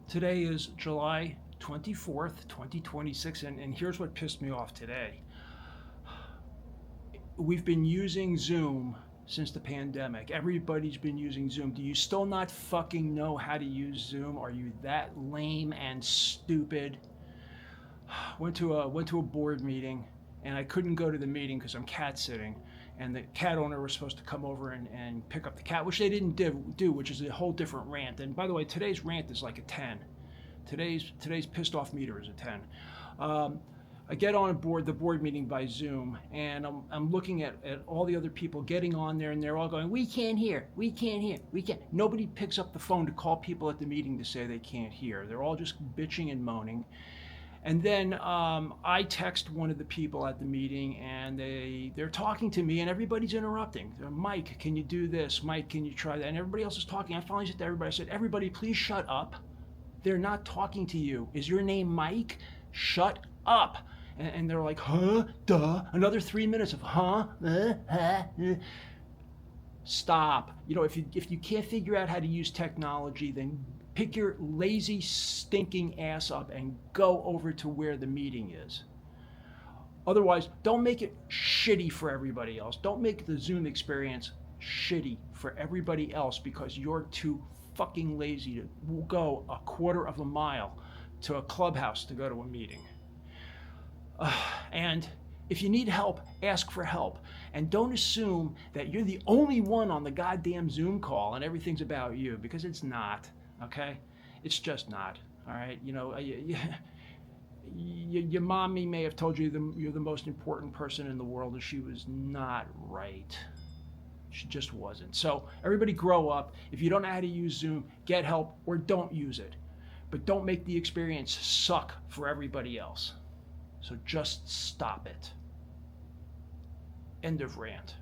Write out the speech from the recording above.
Today is July 24th, 2026, and here's what pissed me off today. We've been using Zoom since the pandemic. Everybody's been using Zoom. Do you still not fucking know how to use Zoom? Are you that lame and stupid? Went to a board meeting, and I couldn't go to the meeting because I'm cat sitting, and the cat owner was supposed to come over and pick up the cat, which they didn't do, which is a whole different rant. And by the way, today's rant is like a 10. Today's pissed off meter is a 10. I get on the board meeting by Zoom, and I'm looking at all the other people getting on there, and they're all going, we can't hear, we can't hear, we can't. Nobody picks up the phone to call people at the meeting to say they can't hear. They're all just bitching and moaning. And then I text one of the people at the meeting, and they're talking to me, and everybody's interrupting. Mike, can you do this? Mike, can you try that? And everybody else is talking. I finally said to everybody, I said, everybody, please shut up. They're not talking to you. Is your name Mike? Shut up. And they're like, huh, duh. Another 3 minutes of huh, Stop. You know, if you can't figure out how to use technology, then pick your lazy, stinking ass up and go over to where the meeting is. Otherwise, don't make it shitty for everybody else. Don't make the Zoom experience shitty for everybody else because you're too fucking lazy to go a quarter of a mile to a clubhouse to go to a meeting. And if you need help, ask for help. And don't assume that you're the only one on the goddamn Zoom call and everything's about you, because it's not, okay? It's just not, all right? You know, your mommy may have told you you're the most important person in the world, and she was not right. She just wasn't. So everybody grow up. If you don't know how to use Zoom, get help or don't use it. But don't make the experience suck for everybody else. So just stop it. End of rant.